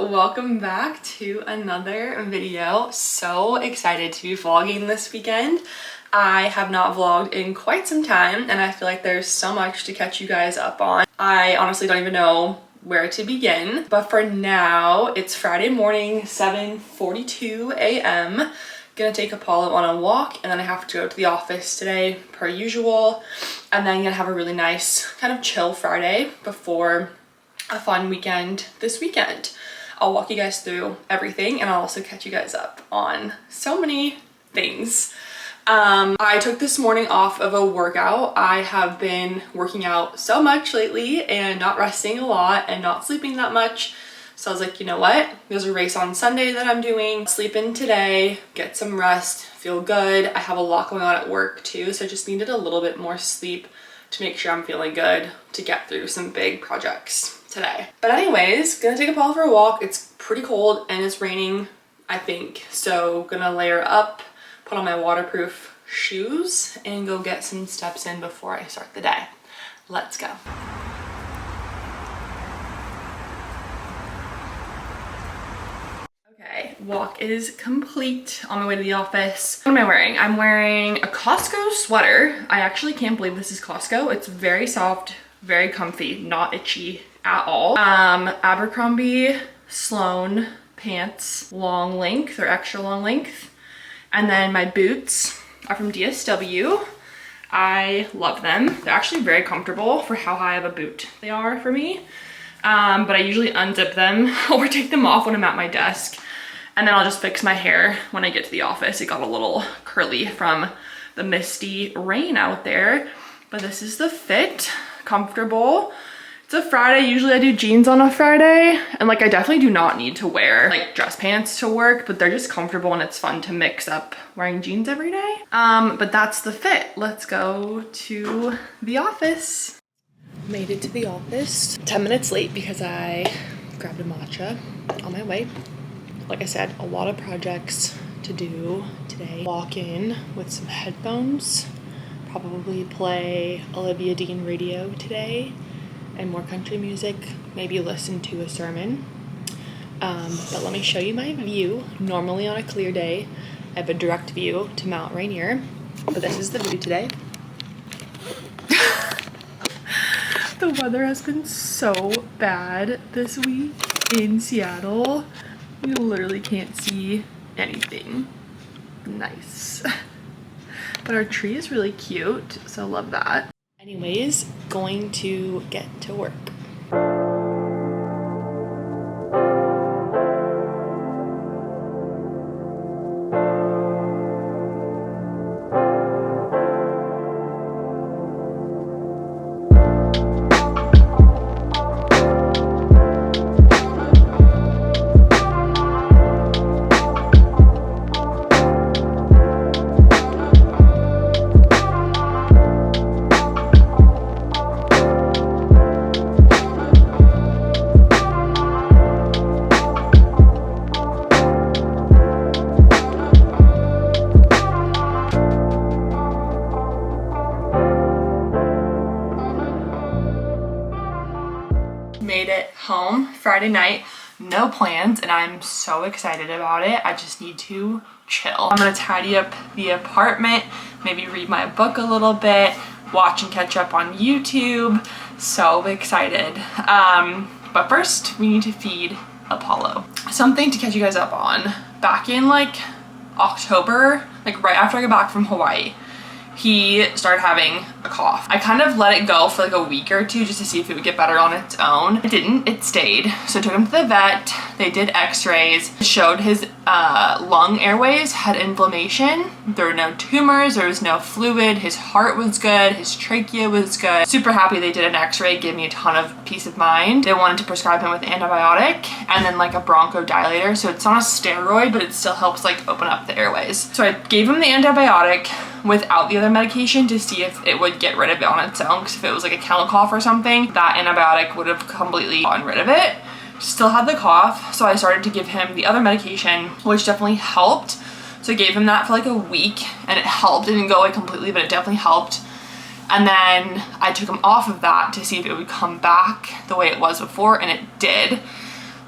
welcome back to another video. So excited to be vlogging this weekend. I have not vlogged in quite some time and I feel like there's so much to catch you guys up on. I honestly don't even know where to begin, but for now it's Friday morning, 7:42 a.m. Gonna take Apollo on a walk and then I have to go to the office today per usual, and then gonna have a really nice kind of chill Friday before a fun weekend this weekend. I'll walk you guys through everything and I'll also catch you guys up on so many things. I took this morning off of a workout. I have been working out so much lately and not resting a lot and not sleeping that much. So I was like, you know what? There's a race on Sunday that I'm doing. Sleep in today, get some rest, feel good. I have a lot going on at work too, so I just needed a little bit more sleep to make sure I'm feeling good to get through some big projects today. But anyways, gonna take Apollo for a walk. It's pretty cold and it's raining, I think. So gonna layer up, put on my waterproof shoes and go get some steps in before I start the day. Let's go. Okay, walk is complete. On my way to the office. What am I wearing? I'm wearing a Costco sweater. I actually can't believe this is Costco. It's very soft, very comfy, not itchy at all. Abercrombie Sloan pants, long length or extra long length. And then my boots are from DSW. I love them. They're actually very comfortable for how high of a boot they are for me. But I usually unzip them or take them off when I'm at my desk. And then I'll just fix my hair when I get to the office. It got a little curly from the misty rain out there. But this is the fit, comfortable. It's a Friday. Usually I do jeans on a Friday. And like I definitely do not need to wear like dress pants to work, but they're just comfortable and it's fun to mix up wearing jeans every day. But that's the fit. Let's go to the office. Made it to the office. 10 minutes late because I grabbed a matcha on my way. Like I said, a lot of projects to do today. Walk in with some headphones, probably play Olivia Dean radio today and more country music, maybe listen to a sermon. But let me show you my view. Normally on a clear day, I have a direct view to Mount Rainier, but this is the view today. The weather has been so bad this week in Seattle. You literally can't see anything nice. But our tree is really cute, so love that. Anyways, going to get to work. Made it home Friday night, no plans, and I'm so excited about it. I just need to chill. I'm gonna tidy up the apartment, maybe read my book a little bit, watch and catch up on YouTube. So excited. But first we need to feed Apollo. Something to catch you guys up on. Back in like October, like right after I got back from Hawaii, he started having a cough. I kind of let it go for like a week or two just to see if it would get better on its own. It didn't, it stayed. So I took him to the vet. They did x-rays. It showed his lung airways had inflammation. There were no tumors, there was no fluid. His heart was good, his trachea was good. Super happy they did an x-ray, gave me a ton of peace of mind. They wanted to prescribe him with antibiotic and then like a bronchodilator. So it's not a steroid, but it still helps like open up the airways. So I gave him the antibiotic without the other medication to see if it would get rid of it on its own, because if it was like a kennel cough or something, that antibiotic would have completely gotten rid of it. Still had the cough, so I started to give him the other medication, which definitely helped. So I gave him that for like a week and it helped. It didn't go away completely, but it definitely helped. And then I took him off of that to see if it would come back the way it was before, and it did.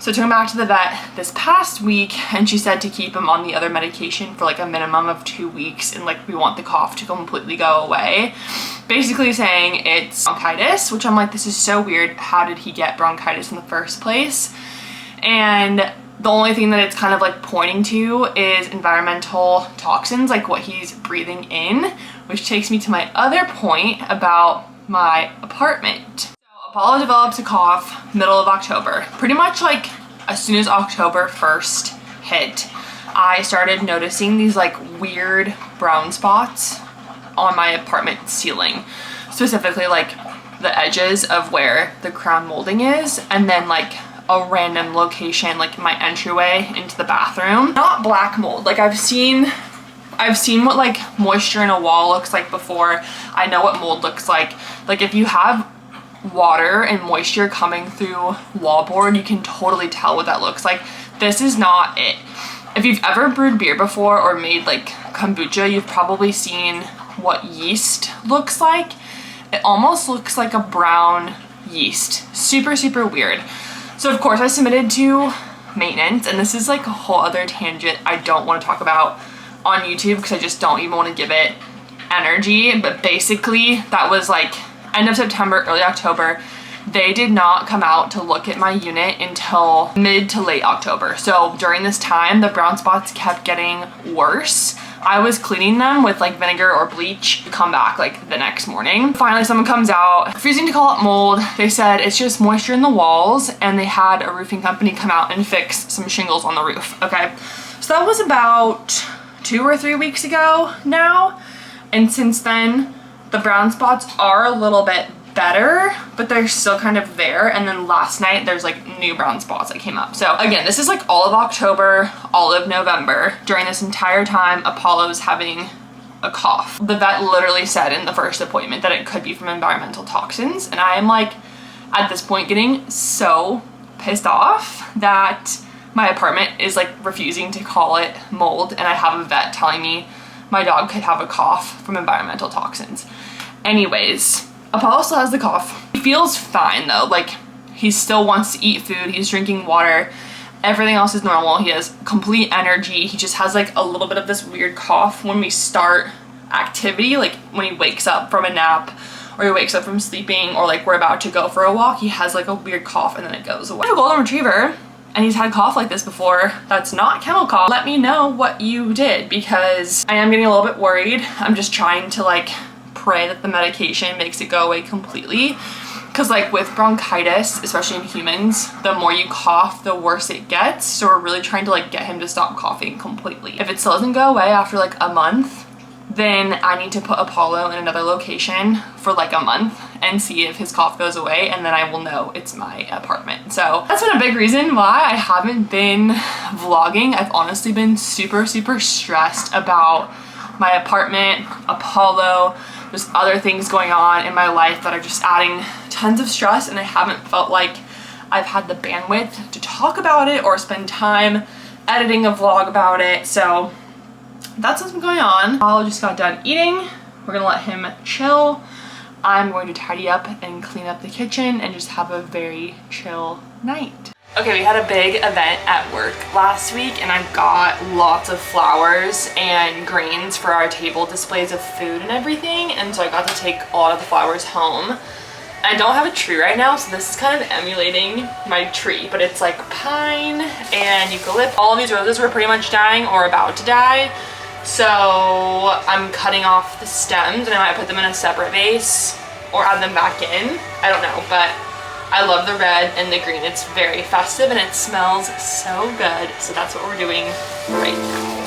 So I took him back to the vet this past week and she said to keep him on the other medication for like a minimum of 2 weeks and like we want the cough to completely go away. Basically saying it's bronchitis, which I'm like, this is so weird. How did he get bronchitis in the first place? And the only thing that it's kind of like pointing to is environmental toxins, like what he's breathing in, which takes me to my other point about my apartment. Apollo develops a cough middle of October. Pretty much like as soon as October 1st hit, I started noticing these like weird brown spots on my apartment ceiling. Specifically like the edges of where the crown molding is, and then like a random location like my entryway into the bathroom. Not black mold. Like I've seen what like moisture in a wall looks like before. I know what mold looks like. Like if you have water and moisture coming through wallboard, you can totally tell what that looks like. This is not it. If you've ever brewed beer before or made like kombucha, you've probably seen what yeast looks like. It almost looks like a brown yeast. Super, super weird. So of course I submitted to maintenance, and this is like a whole other tangent I don't want to talk about on YouTube because I just don't even want to give it energy. But basically that was like end of September, early October. They did not come out to look at my unit until mid to late October. So during this time, the brown spots kept getting worse. I was cleaning them with like vinegar or bleach to come back like the next morning. Finally, someone comes out, refusing to call it mold. They said it's just moisture in the walls, and they had a roofing company come out and fix some shingles on the roof, okay? So that was about 2 or 3 weeks ago now. And since then, the brown spots are a little bit better, but they're still kind of there. And then last night there's like new brown spots that came up. So again, this is like all of October, all of November. During this entire time, Apollo's having a cough. The vet literally said in the first appointment that it could be from environmental toxins. And I am like, at this point, getting so pissed off that my apartment is like refusing to call it mold, and I have a vet telling me my dog could have a cough from environmental toxins. Anyways, Apollo still has the cough. He feels fine though. Like he still wants to eat food. He's drinking water. Everything else is normal. He has complete energy. He just has like a little bit of this weird cough when we start activity, like when he wakes up from a nap or he wakes up from sleeping, or like we're about to go for a walk, he has like a weird cough and then it goes away. I have a golden retriever and he's had cough like this before. That's not kennel cough. Let me know what you did, because I am getting a little bit worried. I'm just trying to like pray that the medication makes it go away completely, because like with bronchitis, especially in humans, the more you cough, the worse it gets. So we're really trying to like get him to stop coughing completely. If it still doesn't go away after like a month, then I need to put Apollo in another location for like a month and see if his cough goes away, and then I will know it's my apartment. So that's been a big reason why I haven't been vlogging. I've honestly been super, super stressed about my apartment, Apollo. There's other things going on in my life that are just adding tons of stress, and I haven't felt like I've had the bandwidth to talk about it or spend time editing a vlog about it. So that's what's been going on. Apollo just got done eating. We're gonna let him chill. I'm going to tidy up and clean up the kitchen and just have a very chill night. Okay, we had a big event at work last week, and I got lots of flowers and grains for our table displays of food and everything, and so I got to take a lot of the flowers home. I don't have a tree right now, so this is kind of emulating my tree, but it's like pine and eucalyptus. All of these roses were pretty much dying or about to die, so I'm cutting off the stems, and I might put them in a separate vase or add them back in. I don't know, but I love the red and the green. It's very festive and it smells so good. So that's what we're doing right now.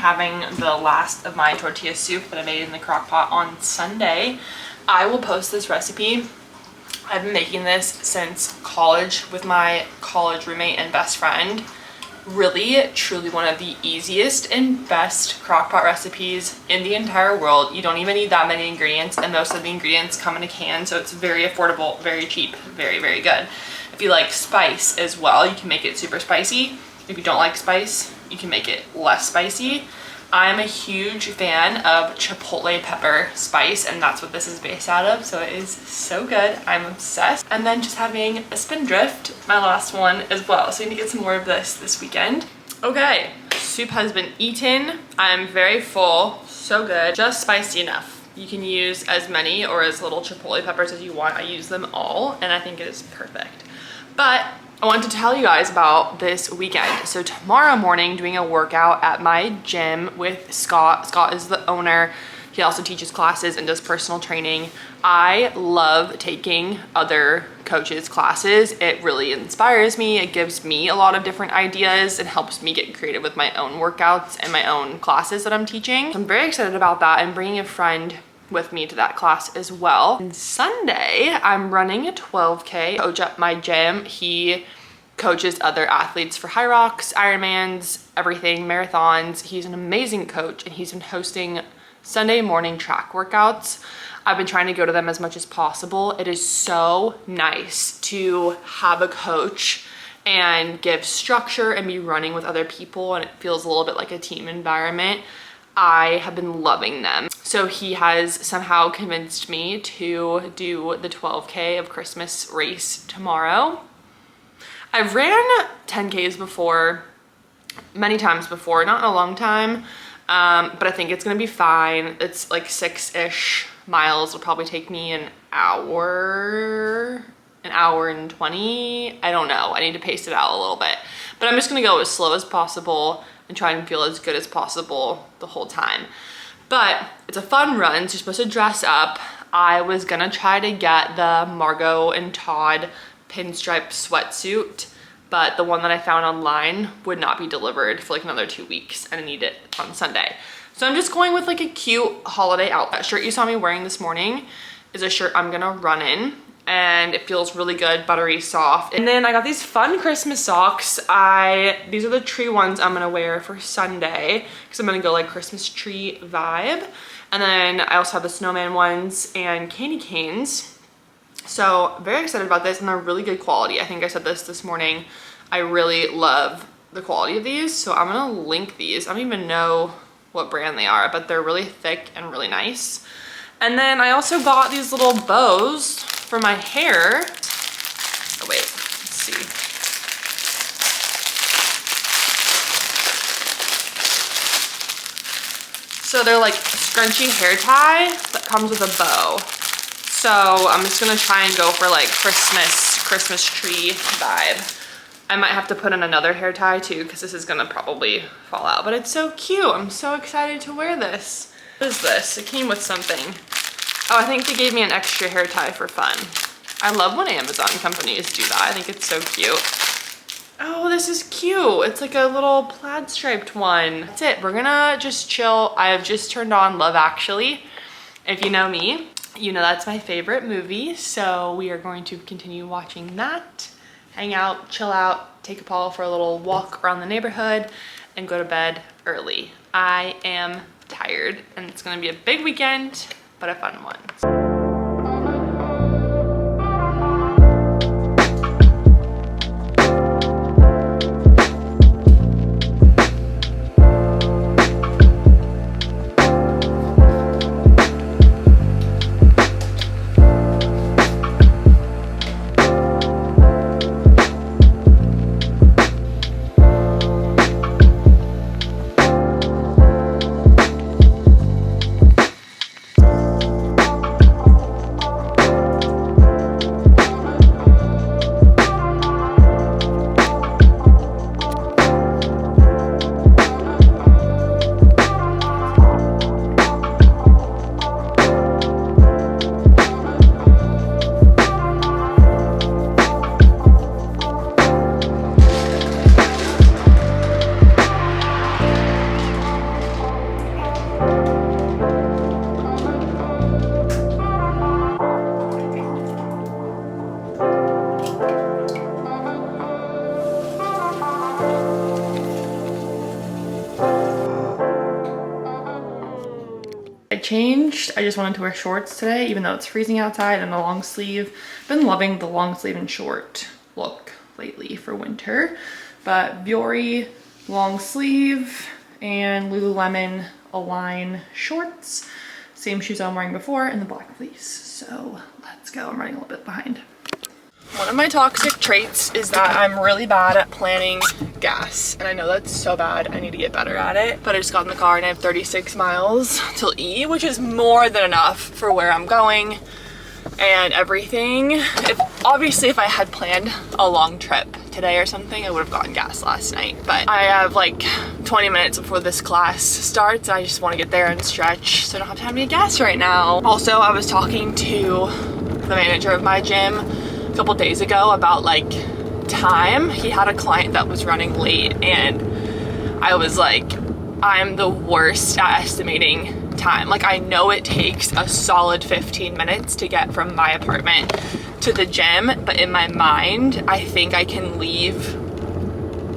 having the last of my tortilla soup that I made in the crock pot on Sunday. I will post this recipe. I've been making this since college with my college roommate and best friend. Really, truly one of the easiest and best crock pot recipes in the entire world. You don't even need that many ingredients, and most of the ingredients come in a can, so it's very affordable, very cheap, very, very good. If you like spice as well, you can make it super spicy. If you don't like spice, you can make it less spicy. I'm a huge fan of chipotle pepper spice, and that's what this is based out of, so it is so good. I'm obsessed. And then just having a Spindrift, my last one as well, so I need to get some more of this weekend. Okay, soup has been eaten. I'm very full, so good, just spicy enough. You can use as many or as little chipotle peppers as you want. I use them all, and I think it is perfect. But I wanted to tell you guys about this weekend. So tomorrow morning, doing a workout at my gym with Scott. Scott is the owner. He also teaches classes and does personal training. I love taking other coaches' classes. It really inspires me. It gives me a lot of different ideas and helps me get creative with my own workouts and my own classes that I'm teaching. I'm very excited about that and bringing a friend with me to that class as well. And Sunday, I'm running a 12K. Coach at my gym, he coaches other athletes for High Rocks, Ironmans, everything, marathons. He's an amazing coach, and he's been hosting Sunday morning track workouts. I've been trying to go to them as much as possible. It is so nice to have a coach and give structure and be running with other people, and it feels a little bit like a team environment. I have been loving them. So he has somehow convinced me to do the 12K of Christmas race tomorrow. I've ran 10Ks before, many times before, not in a long time, but I think it's gonna be fine. It's like 6-ish miles. It'll probably take me an hour and 20. I don't know, I need to pace it out a little bit. But I'm just gonna go as slow as possible and try and feel as good as possible the whole time. But it's a fun run, so you're supposed to dress up. I was gonna try to get the Margot and Todd pinstripe sweatsuit, but the one that I found online would not be delivered for like another 2 weeks, and I need it on Sunday. So I'm just going with like a cute holiday outfit. That shirt you saw me wearing this morning is a shirt I'm gonna run in, and it feels really good, buttery soft. And then I got these fun Christmas socks. These are the tree ones I'm gonna wear for Sunday, because I'm gonna go like Christmas tree vibe. And then I also have the snowman ones and candy canes. So very excited about this, and they're really good quality. I think I said this morning. I really love the quality of these, so I'm gonna link these. I don't even know what brand they are, but they're really thick and really nice. And then I also got these little bows for my hair. Oh wait, let's see. So they're like scrunchy hair tie that comes with a bow. So I'm just gonna try and go for like Christmas tree vibe. I might have to put in another hair tie too, because this is gonna probably fall out, but it's so cute. I'm so excited to wear this. What is this? It came with something. Oh, I think they gave me an extra hair tie for fun. I love when Amazon companies do that. I think it's so cute. Oh, this is cute. It's like a little plaid striped one. That's it. We're gonna just chill. I have just turned on Love Actually. If you know me, you know that's my favorite movie. So we are going to continue watching that, hang out, chill out, take a Paul for a little walk around the neighborhood, and go to bed early. I am tired, and it's gonna be a big weekend, but a fun one. changed. I just wanted to wear shorts today, even though it's freezing outside, and a long sleeve. Been loving the long sleeve and short look lately for winter. But Vuori long sleeve and Lululemon Align shorts. Same shoes I'm wearing before, and the black fleece. So let's go. I'm running a little bit behind. One of my toxic traits is that I'm really bad at planning gas, and I know that's so bad. I need to get better at it. But I just got in the car and I have 36 miles till E, which is more than enough for where I'm going and everything. Obviously, if I had planned a long trip today or something, I would have gotten gas last night. But I have like 20 minutes before this class starts. I just want to get there and stretch, so I don't have time to get gas right now. Also, I was talking to the manager of my gym a couple days ago about like time. He had a client that was running late, and I was like, I'm the worst at estimating time. Like, I know it takes a solid 15 minutes to get from my apartment to the gym, but in my mind, I think I can leave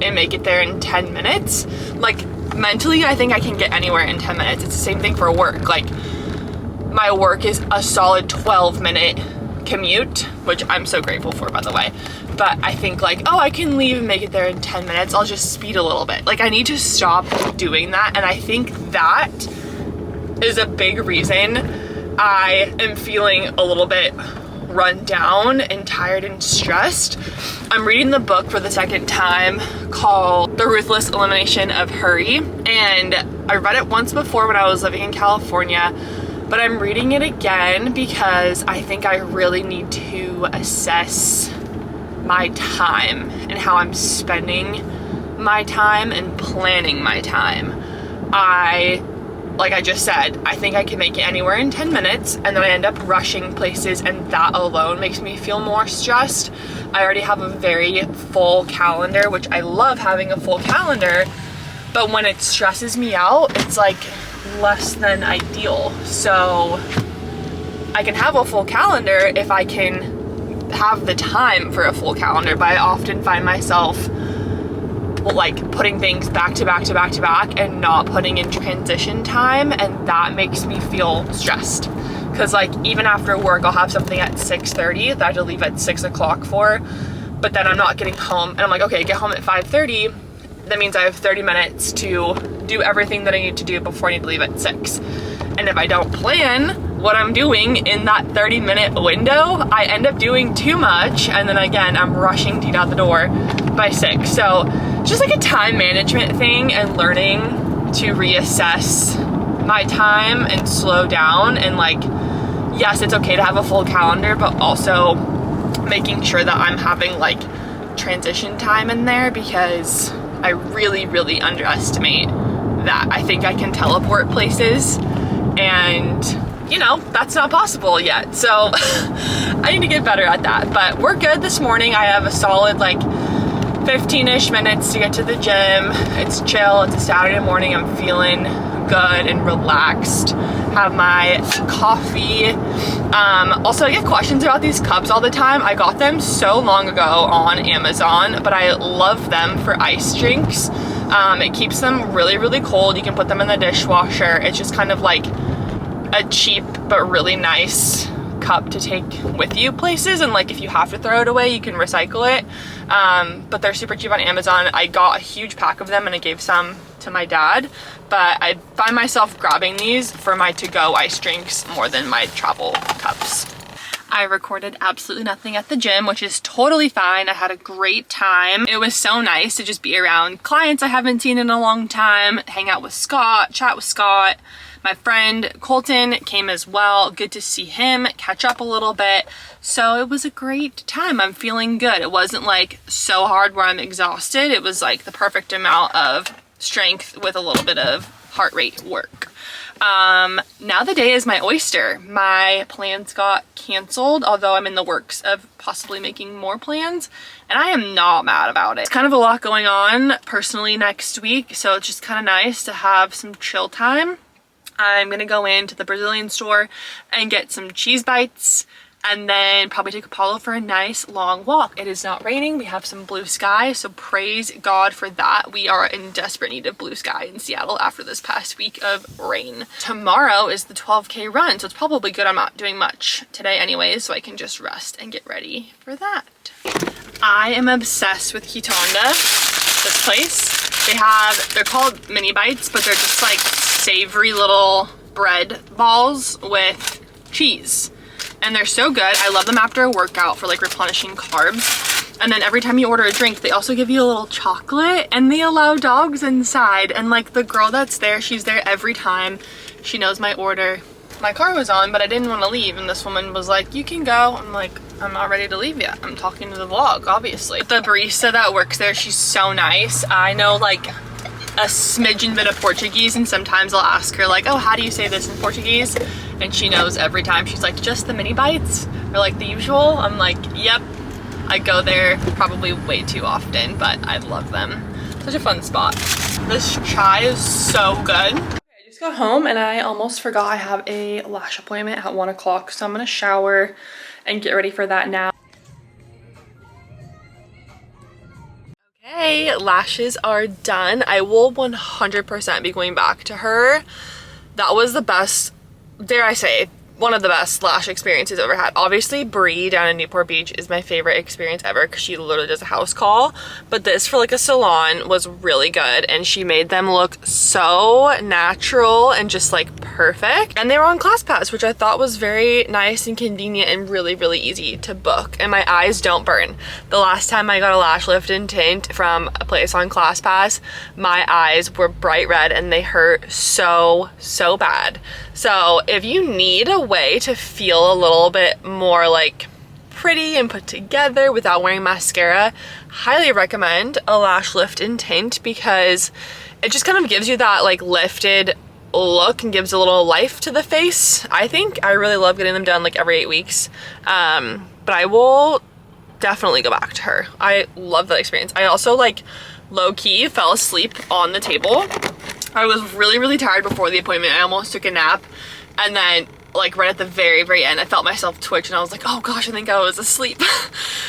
and make it there in 10 minutes. Like, mentally, I think I can get anywhere in 10 minutes. It's the same thing for work. Like, my work is a solid 12-minute commute, which I'm so grateful for, by the way. But I think like, oh, I can leave and make it there in 10 minutes. I'll just speed a little bit. Like, I need to stop doing that. And I think that is a big reason I am feeling a little bit run down and tired and stressed. I'm reading the book for the second time called The Ruthless Elimination of Hurry. And I read it once before when I was living in California, but I'm reading it again because I think I really need to assess my time and how I'm spending my time and planning my time. Like I just said, I think I can make it anywhere in 10 minutes, and then I end up rushing places, and that alone makes me feel more stressed. I already have a very full calendar, which I love having a full calendar, but when it stresses me out, it's like less than ideal. So I can have a full calendar if I can have the time for a full calendar, but I often find myself like putting things back to back to back to back and not putting in transition time, and that makes me feel stressed. Because like, even after work, I'll have something at 6:30 that I have to leave at 6 o'clock for, but then I'm not getting home, and I'm like, okay, get home at 5:30. That means I have 30 minutes to do everything that I need to do before I need to leave at 6. And if I don't plan what I'm doing in that 30-minute window, I end up doing too much, and then again, I'm rushing to get out the door by 6. So just like a time management thing, and learning to reassess my time and slow down, and like, yes, it's okay to have a full calendar, but also making sure that I'm having like transition time in there, because I really, really underestimate that. I think I can teleport places, and you know, that's not possible yet. So I need to get better at that, but we're good this morning. I have a solid like 15-ish minutes to get to the gym. It's chill. It's a Saturday morning. I'm feeling good and relaxed. Have my coffee. Also, I get questions about these cups all the time. I got them so long ago on Amazon, but I love them for ice drinks. It keeps them really, really cold. You can put them in the dishwasher. It's just kind of like a cheap but really nice cup to take with you places, and like if you have to throw it away, you can recycle it. But they're super cheap on Amazon. I got a huge pack of them and I gave some to my dad, but I find myself grabbing these for my to-go ice drinks more than my travel cups. I recorded absolutely nothing at the gym, which is totally fine. I had a great time. It was so nice to just be around clients I haven't seen in a long time, hang out with Scott, chat with Scott. My friend Colton came as well. Good to see him, catch up a little bit. So it was a great time. I'm feeling good. It wasn't like so hard where I'm exhausted. It was like the perfect amount of strength with a little bit of heart rate work. Now the day is my oyster. My plans got canceled, although I'm in the works of possibly making more plans, and I am not mad about it. It's kind of a lot going on personally next week, so it's just kind of nice to have some chill time. I'm gonna go into the Brazilian store and get some cheese bites. and then probably take Apollo for a nice long walk. It is not raining. We have some blue sky, so praise God for that. We are in desperate need of blue sky in Seattle after this past week of rain. Tomorrow is the 12K run, so it's probably good I'm not doing much today anyways, so I can just rest and get ready for that. I am obsessed with Kitanda, this place. They're called mini bites, but they're just like savory little bread balls with cheese. And they're so good. I love them after a workout for like replenishing carbs. And then every time you order a drink, they also give you a little chocolate, and they allow dogs inside. And like the girl that's there, she's there every time. She knows my order. My car was on, but I didn't want to leave. And this woman was like, you can go. I'm like, I'm not ready to leave yet. I'm talking to the vlog, obviously. The barista that works there, she's so nice. I know like a smidgen bit of Portuguese, and sometimes I'll ask her like, oh, how do you say this in Portuguese? And she knows every time. She's like, just the mini bites, or like the usual? I'm like, yep. I go there probably way too often, but I love them. Such a fun spot. This chai is so good. I just got home and I almost forgot I have a lash appointment at 1 o'clock, so I'm gonna shower and get ready for that now. Okay, lashes are done. I will 100% be going back to her. That was the best, dare I say, one of the best lash experiences I've ever had. Obviously, Bree down in Newport Beach is my favorite experience ever because she literally does a house call. But this for like a salon was really good, and she made them look so natural and just like perfect. And they were on ClassPass, which I thought was very nice and convenient and really, really easy to book. And my eyes don't burn. The last time I got a lash lift and tint from a place on ClassPass, my eyes were bright red and they hurt so, so bad. So if you need a way to feel a little bit more like pretty and put together without wearing mascara, highly recommend a lash lift and tint, because it just kind of gives you that like lifted look and gives a little life to the face. I think I really love getting them done like every 8 weeks, but I will definitely go back to her. I love that experience. I also like low-key fell asleep on the table. I was really, really tired before the appointment. I almost took a nap, and then like right at the very, very end, I felt myself twitch and I was like, oh gosh, I think I was asleep.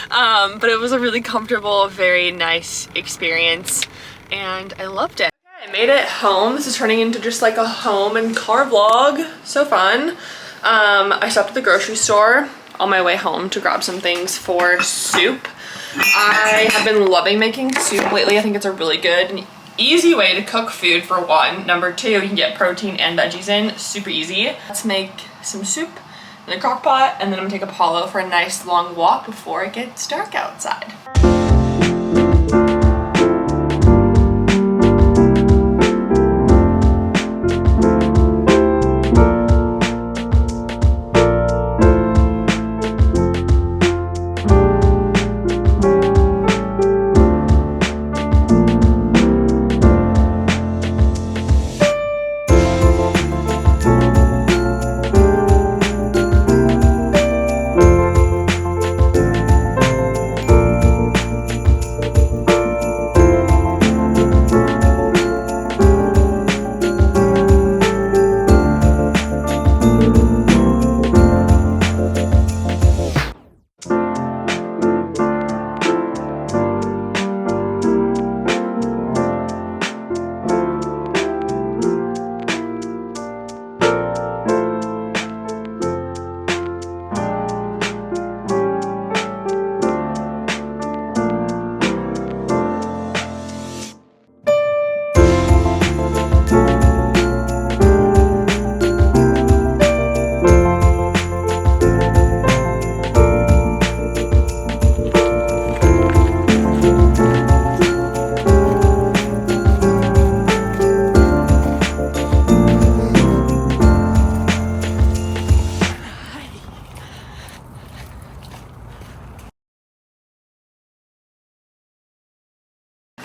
But it was a really comfortable, very nice experience, and I loved it. I made it home. This is turning into just like a home and car vlog. So fun. I stopped at the grocery store on my way home to grab some things for soup. I have been loving making soup lately. I think it's a really good and easy way to cook food, for one. Number two, you can get protein and veggies in. Super easy. Let's make some soup in the crock pot, and then I'm gonna take Apollo for a nice long walk before it gets dark outside.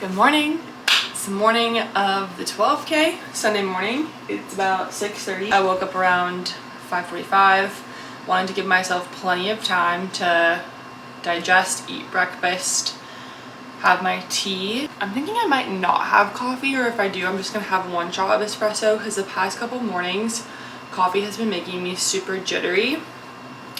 Good morning. It's the morning of the 12K, Sunday morning. It's about 6:30. I woke up around 5:45, wanted to give myself plenty of time to digest, eat breakfast, have my tea. I'm thinking I might not have coffee, or if I do, I'm just gonna have one shot of espresso, because the past couple mornings, coffee has been making me super jittery.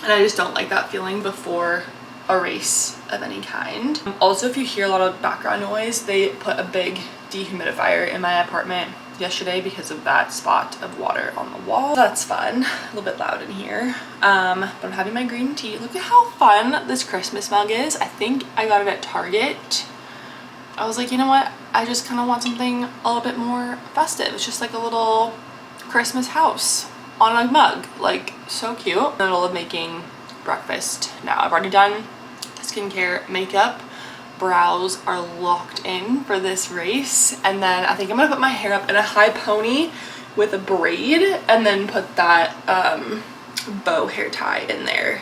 and I just don't like that feeling before a race of any kind. Also, if you hear a lot of background noise, they put a big dehumidifier in my apartment yesterday because of that spot of water on the wall. That's fun. A little bit loud in here. But I'm having my green tea. Look at how fun this Christmas mug is. I think I got it at Target. I was like, you know what? I just kind of want something a little bit more festive. It's just like a little Christmas house on a mug. Like, so cute. In the middle of making breakfast now. I've already done skincare, makeup. Brows are locked in for this race, and then I think I'm gonna put my hair up in a high pony with a braid and then put that bow hair tie in there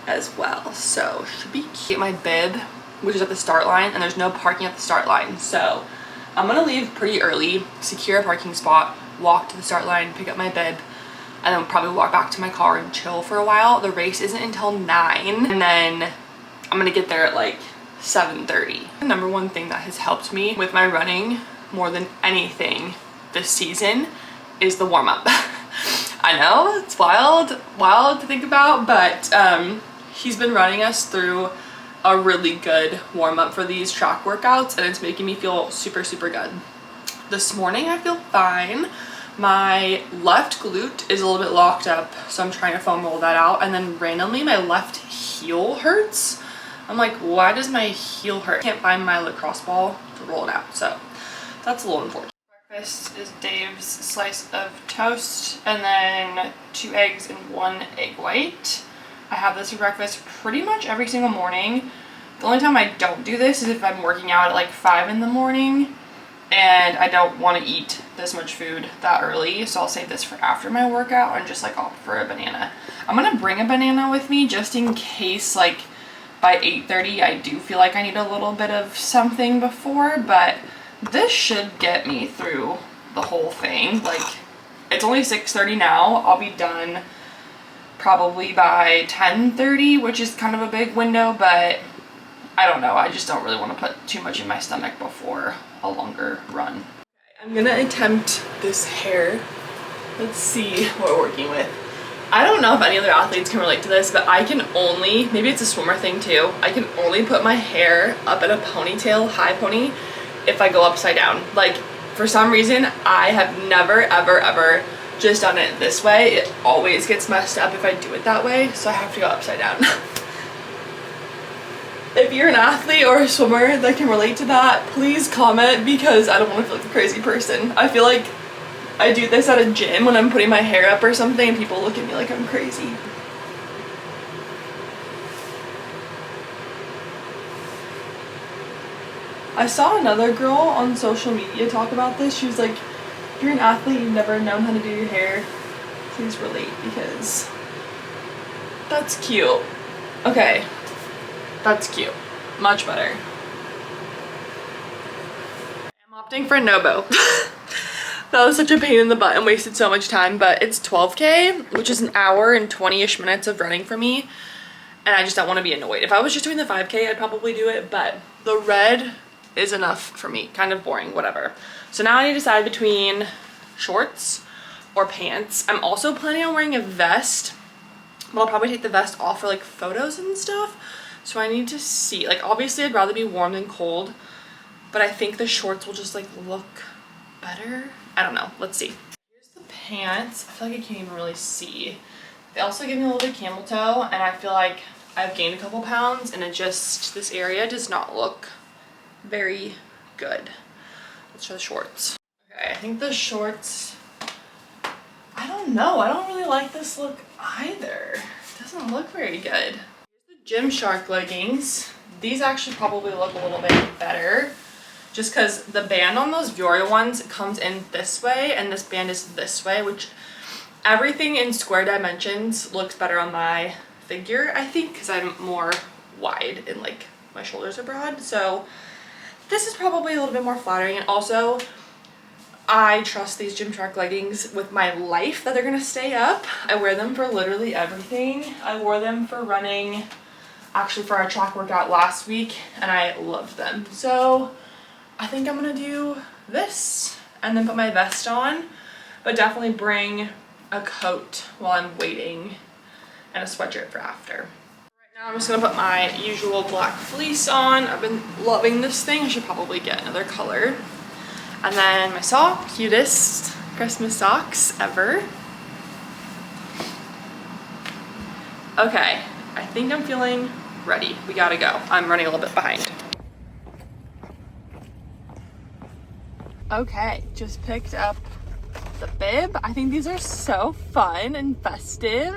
as well. So should be cute. My bib, which is at the start line, and there's no parking at the start line, so I'm gonna leave pretty early, secure a parking spot, walk to the start line, pick up my bib, and then probably walk back to my car and chill for a while. The race isn't until 9, and then I'm gonna get there at like 7:30. The number one thing that has helped me with my running more than anything this season is the warm-up. I know it's wild to think about, but he's been running us through a really good warm-up for these track workouts, and it's making me feel super good. This morning I feel fine. My left glute is a little bit locked up, so I'm trying to foam roll that out, and then randomly my left heel hurts. I'm like, why does my heel hurt? I can't find my lacrosse ball to roll it out, so that's a little unfortunate. Breakfast is Dave's slice of toast and then 2 eggs and 1 egg white. I have this for breakfast pretty much every single morning. The only time I don't do this is if I'm working out at like 5 in the morning and I don't want to eat this much food that early, so I'll save this for after my workout and just like opt for a banana. I'm gonna bring a banana with me just in case, like, by 8:30 I do feel like I need a little bit of something before, but this should get me through the whole thing. Like, it's only 6:30 now. I'll be done probably by 10:30, which is kind of a big window, but I don't know. I just don't really want to put too much in my stomach before a longer run. I'm gonna attempt this hair. Let's see what we're working with. I don't know if any other athletes can relate to this, but I can only, maybe it's a swimmer thing too, I can only put my hair up in a ponytail, high pony, if I go upside down. Like, for some reason, I have never, ever just done it this way. It always gets messed up if I do it that way, so I have to go upside down. If you're an athlete or a swimmer that can relate to that, please comment, because I don't want to feel like a crazy person. I feel like I do this at a gym when I'm putting my hair up or something and people look at me like I'm crazy. I saw another girl on social media talk about this. She was like, if you're an athlete, you've never known how to do your hair, please relate, because that's cute. Okay, that's cute. Much better. I'm opting for Nobo. That was such a pain in the butt and wasted so much time, but it's 12K, which is an hour and 20-ish minutes of running for me, and I just don't want to be annoyed. If I was just doing the 5K, I'd probably do it, but the red is enough for me. Kind of boring, whatever. So now I need to decide between shorts or pants. I'm also planning on wearing a vest, but I'll probably take the vest off for like photos and stuff. So I need to see. Like, obviously I'd rather be warm than cold, but I think the shorts will just like look better. I don't know. Let's see. Here's the pants. I feel like I can't even really see. They also give me a little bit of camel toe, and I feel like I've gained a couple pounds, and it just, this area does not look very good. Let's try the shorts. Okay, I think the shorts, I don't know. I don't really like this look either. It doesn't look very good. Here's the Gymshark leggings. These actually probably look a little bit better, just because the band on those Vuori ones comes in this way and this band is this way, which everything in square dimensions looks better on my figure, I think, because I'm more wide and like my shoulders are broad. So this is probably a little bit more flattering, and also I trust these Gymshark leggings with my life that they're gonna stay up. I wear them for literally everything. I wore them for running, actually for our track workout last week, and I loved them. So I think I'm gonna do this and then put my vest on, but definitely bring a coat while I'm waiting and a sweatshirt for after. Right now I'm just gonna put my usual black fleece on. I've been loving this thing. I should probably get another color. And then my socks, cutest Christmas socks ever. Okay, I think I'm feeling ready. We gotta go. I'm running a little bit behind. Okay, just picked up the bib. I think these are so fun and festive.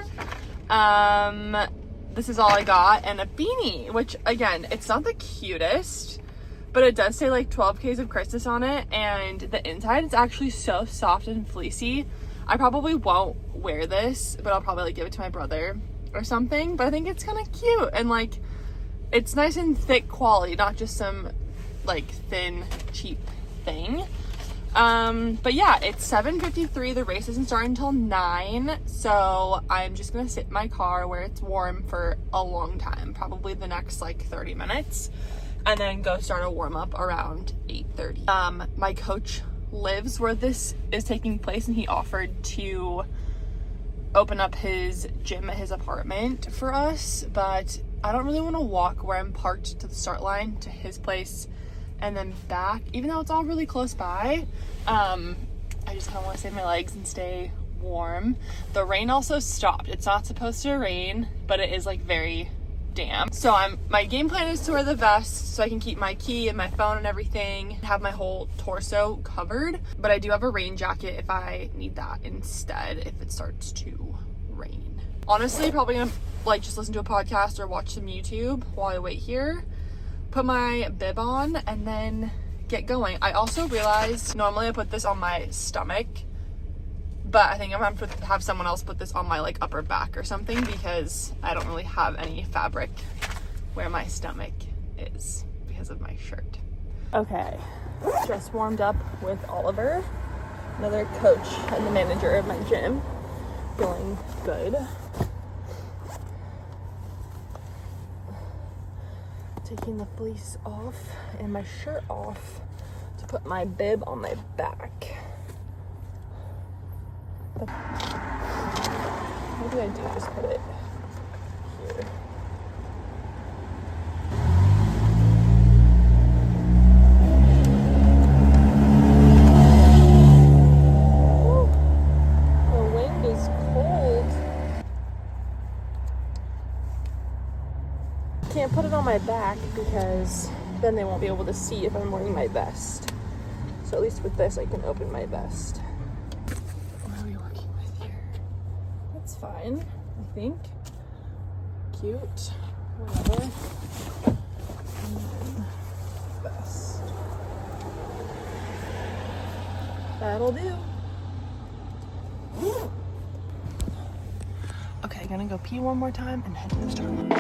This is all I got, and a beanie, which again, it's not the cutest, but it does say like 12 Ks of Christmas on it, and the inside is actually so soft and fleecy. I probably won't wear this, but I'll probably like give it to my brother or something, but I think it's kind of cute, and like it's nice and thick quality, not just some like thin cheap thing. But yeah, it's 7:53. The race doesn't start until 9, so I'm just gonna sit in my car where it's warm for a long time, probably the next like 30 minutes, and then go start a warm-up around 8:30. My coach lives where this is taking place, and he offered to open up his gym at his apartment for us, but I don't really want to walk where I'm parked to the start line to his place and then back, even though it's all really close by. I just kind of want to save my legs and stay warm. The rain also stopped. It's not supposed to rain, but it is like very damp. So my game plan is to wear the vest so I can keep my key and my phone and everything, have my whole torso covered, but I do have a rain jacket if I need that instead if it starts to rain. Honestly, probably gonna like just listen to a podcast or watch some YouTube while I wait here, put my bib on, and then get going. I also realized normally I put this on my stomach, but I think I'm gonna have to have someone else put this on my like upper back or something, because I don't really have any fabric where my stomach is because of my shirt. Okay, just warmed up with Oliver, another coach and the manager of my gym. Feeling good. Taking the fleece off and my shirt off to put my bib on my back. Maybe I do just put it here. Woo. The wind is cold. Can't put it on my back because then they won't be able to see if I'm wearing my vest. So at least with this I can open my vest. What are we working with here? That's fine, I think. Cute. Whatever. And then vest. That'll do. Okay, gonna go pee one more time and head to the start line.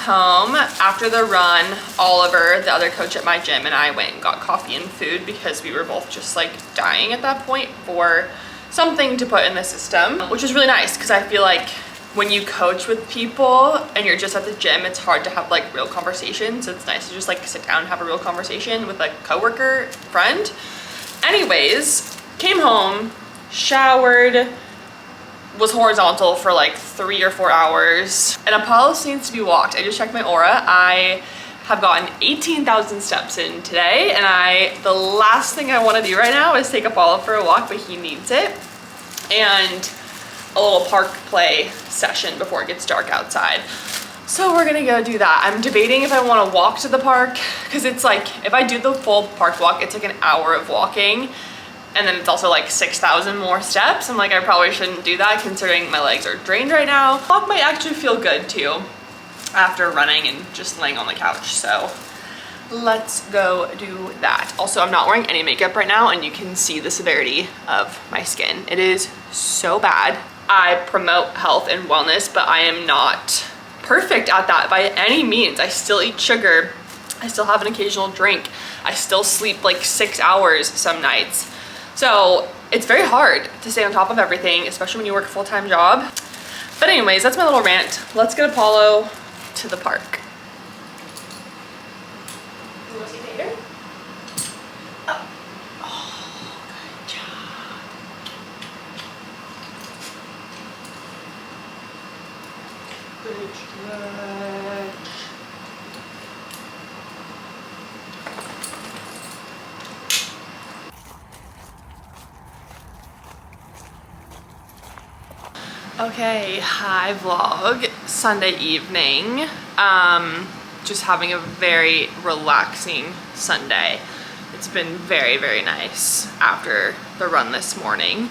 Home after the run. Oliver, the other coach at my gym, and I went and got coffee and food because we were both just like dying at that point for something to put in the system, which is really nice because I feel like when you coach with people and you're just at the gym, it's hard to have like real conversations. So it's nice to just like sit down and have a real conversation with a coworker friend. Anyways, came home, showered, was horizontal for like 3 or 4 hours, and Apollo needs to be walked. I just checked my Aura. I have gotten 18,000 steps in today, and the last thing I want to do right now is take Apollo for a walk, but he needs it, and a little park play session before it gets dark outside. So we're gonna go do that. I'm debating if I want to walk to the park, because it's like if I do the full park walk, it's like an hour of walking, and then it's also like 6,000 more steps. I'm like, I probably shouldn't do that considering my legs are drained right now. Walk might actually feel good too after running and just laying on the couch. So let's go do that. Also, I'm not wearing any makeup right now and you can see the severity of my skin. It is so bad. I promote health and wellness, but I am not perfect at that by any means. I still eat sugar. I still have an occasional drink. I still sleep like 6 hours some nights. So it's very hard to stay on top of everything, especially when you work a full-time job. But anyways, that's my little rant. Let's get Apollo to the park. You want to see Vader? Oh, good job. Good stretch. Okay, hi vlog. Sunday evening. Just having a very relaxing Sunday. It's been very, very nice after the run this morning.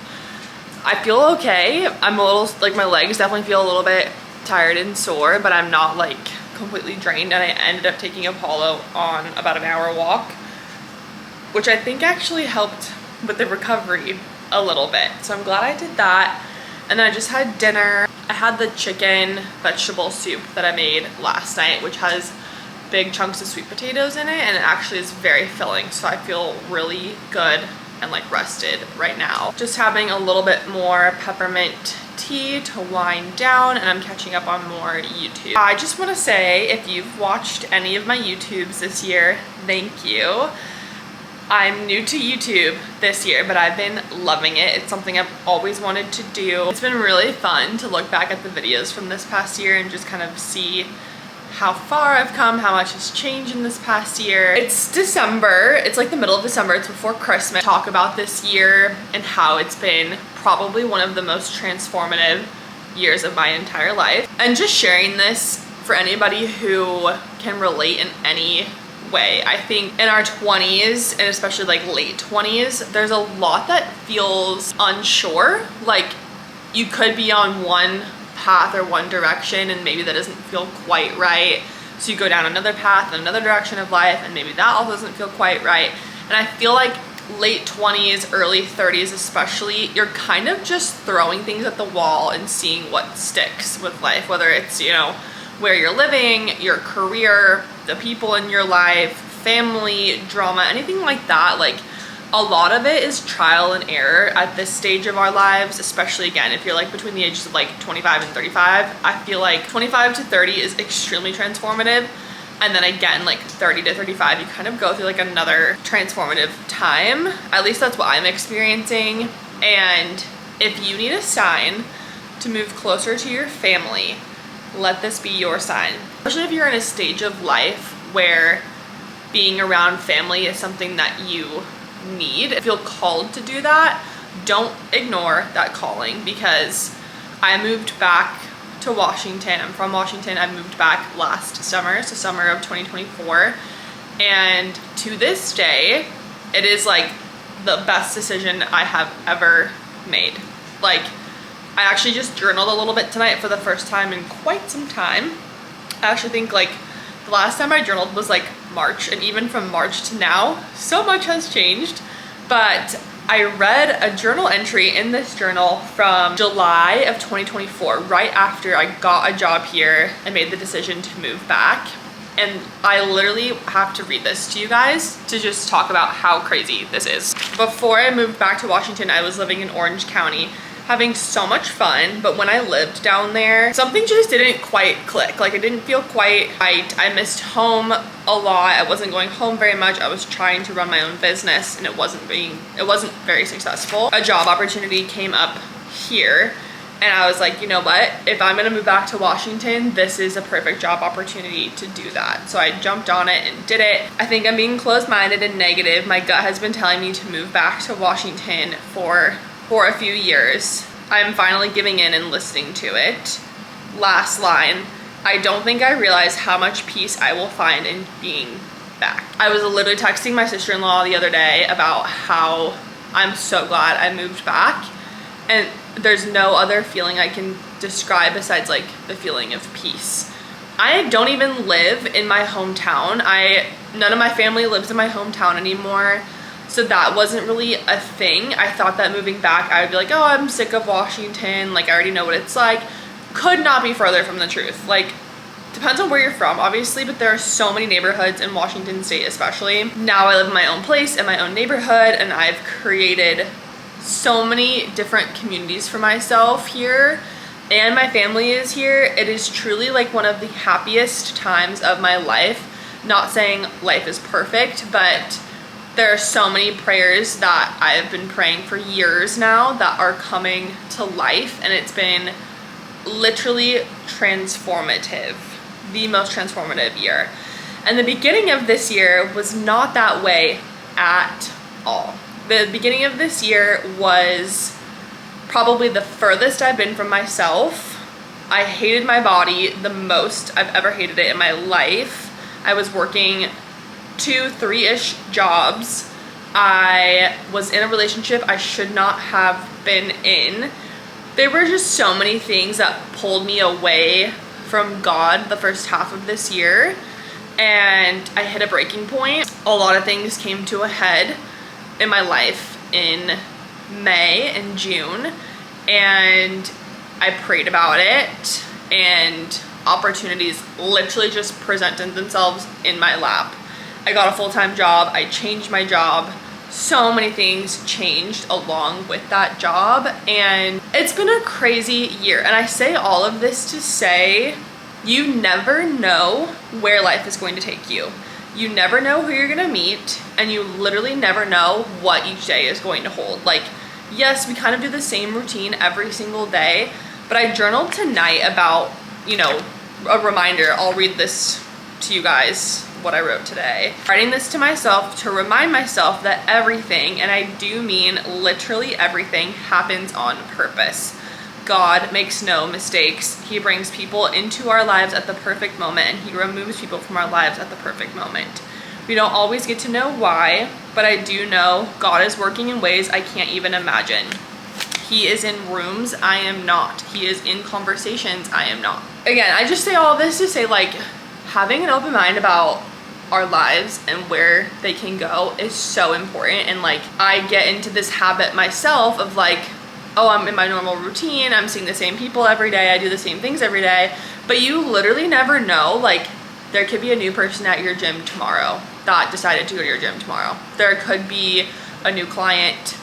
I feel okay. I'm a little, like my legs definitely feel a little bit tired and sore, but I'm not like completely drained, and I ended up taking Apollo on about an hour walk, which I think actually helped with the recovery a little bit. So I'm glad I did that. And then I just had dinner. I had the chicken vegetable soup that I made last night, which has big chunks of sweet potatoes in it, and it actually is very filling. So I feel really good and like rested right now. Just having a little bit more peppermint tea to wind down, and I'm catching up on more YouTube. I just want to say, if you've watched any of my YouTubes this year, thank you. I'm new to YouTube this year, but I've been loving it. It's something I've always wanted to do. It's been really fun to look back at the videos from this past year and just kind of see how far I've come, how much has changed in this past year. It's December, it's like the middle of December, it's before Christmas. Talk about this year and how it's been probably one of the most transformative years of my entire life. And just sharing this for anybody who can relate in any way. I think in our 20s, and especially like late 20s, there's a lot that feels unsure. Like you could be on one path or one direction and maybe that doesn't feel quite right. So you go down another path and another direction of life and maybe that also doesn't feel quite right. And I feel like late 20s, early 30s especially, you're kind of just throwing things at the wall and seeing what sticks with life, whether it's, you know, where you're living, your career, the people in your life, family, drama, anything like that. Like a lot of it is trial and error at this stage of our lives, especially again, if you're like between the ages of like 25 and 35. I feel like 25 to 30 is extremely transformative. And then again, like 30 to 35, you kind of go through like another transformative time. At least that's what I'm experiencing. And if you need a sign to move closer to your family, let this be your sign. Especially if you're in a stage of life where being around family is something that you need, feel called to do that, don't ignore that calling, because I moved back to Washington. I'm from Washington. I moved back last summer, so summer of 2024. And to this day, it is like the best decision I have ever made. Like, I actually just journaled a little bit tonight for the first time in quite some time. I actually think like the last time I journaled was like March, and even from March to now, so much has changed. But I read a journal entry in this journal from July of 2024, right after I got a job here and made the decision to move back. And I literally have to read this to you guys to just talk about how crazy this is. Before I moved back to Washington, I was living in Orange County, having so much fun, but when I lived down there, something just didn't quite click. Like it didn't feel quite right. I missed home a lot. I wasn't going home very much. I was trying to run my own business and it wasn't very successful. A job opportunity came up here and I was like, you know what? If I'm gonna move back to Washington, this is a perfect job opportunity to do that. So I jumped on it and did it. I think I'm being closed-minded and negative. My gut has been telling me to move back to Washington for a few years. I'm finally giving in and listening to it. Last line, I don't think I realize how much peace I will find in being back. I was literally texting my sister-in-law the other day about how I'm so glad I moved back, and there's no other feeling I can describe besides like the feeling of peace. I don't even live in my hometown. None of my family lives in my hometown anymore. So that wasn't really a thing. I thought that moving back, I would be like, oh, I'm sick of Washington. Like, I already know what it's like. Could not be further from the truth. Like, depends on where you're from, obviously, but there are so many neighborhoods in Washington State, especially. Now I live in my own place, in my own neighborhood, and I've created so many different communities for myself here, and my family is here. It is truly like one of the happiest times of my life. Not saying life is perfect, but there are so many prayers that I've been praying for years now that are coming to life, and it's been literally transformative, the most transformative year. And the beginning of this year was not that way at all. The beginning of this year was probably the furthest I've been from myself. I hated my body the most I've ever hated it in my life. I was working 2-3-ish jobs. I was in a relationship I should not have been in. There were just so many things that pulled me away from God the first half of this year, and I hit a breaking point. A lot of things came to a head in my life in May and June, and I prayed about it, and opportunities literally just presented themselves in my lap. I got a full-time job. I changed my job. So many things changed along with that job, and it's been a crazy year. And I say all of this to say, you never know where life is going to take you. You never know who you're gonna meet, and you literally never know what each day is going to hold. Like, yes, we kind of do the same routine every single day, but I journaled tonight about, you know, a reminder. I'll read this to you guys, what I wrote today. Writing this to myself to remind myself that everything, and I do mean literally everything, happens on purpose. God makes no mistakes. He brings people into our lives at the perfect moment, and he removes people from our lives at the perfect moment. We don't always get to know why, but I do know God is working in ways I can't even imagine. He is in rooms I am not. He is in conversations I am not. Again, I just say all this to say, like, having an open mind about our lives and where they can go is so important. And like, I get into this habit myself of like, oh, I'm in my normal routine, I'm seeing the same people every day, I do the same things every day, but you literally never know. Like, there could be a new person at your gym tomorrow that decided to go to your gym tomorrow. There could be a new client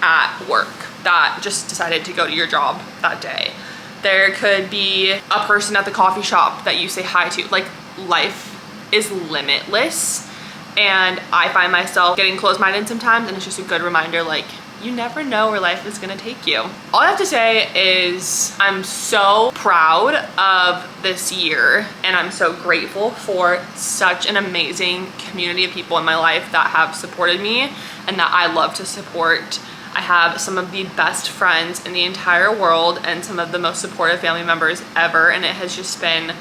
at work that just decided to go to your job that day. There could be a person at the coffee shop that you say hi to. Like, life is limitless, and I find myself getting closed-minded sometimes, and it's just a good reminder, like, you never know where life is gonna take you. All I have to say is I'm so proud of this year, and I'm so grateful for such an amazing community of people in my life that have supported me and that I love to support. I have some of the best friends in the entire world and some of the most supportive family members ever, and it has just been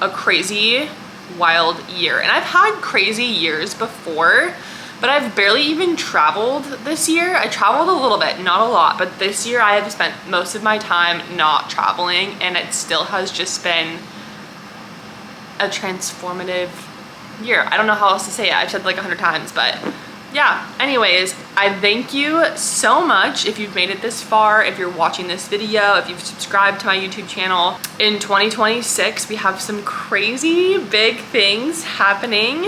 a crazy, wild year. And I've had crazy years before, but I've barely even traveled this year. I traveled a little bit, not a lot, but this year I have spent most of my time not traveling, and it still has just been a transformative year. I don't know how else to say it. I've said it like 100 times, but yeah. Anyways, I thank you so much if you've made it this far, if you're watching this video, if you've subscribed to my YouTube channel. In 2026, we have some crazy big things happening.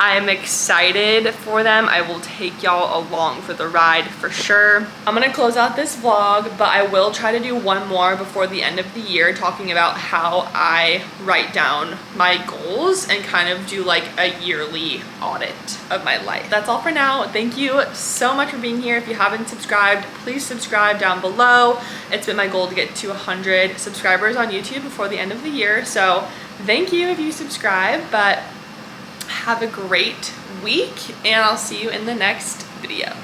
I'm excited for them. I will take y'all along for the ride for sure. I'm gonna close out this vlog, but I will try to do one more before the end of the year, talking about how I write down my goals and kind of do like a yearly audit of my life. That's all for now. Thank you so much for being here. If you haven't subscribed, please subscribe down below. It's been my goal to get to 100 subscribers on YouTube before the end of the year. So thank you if you subscribe, but have a great week, and I'll see you in the next video.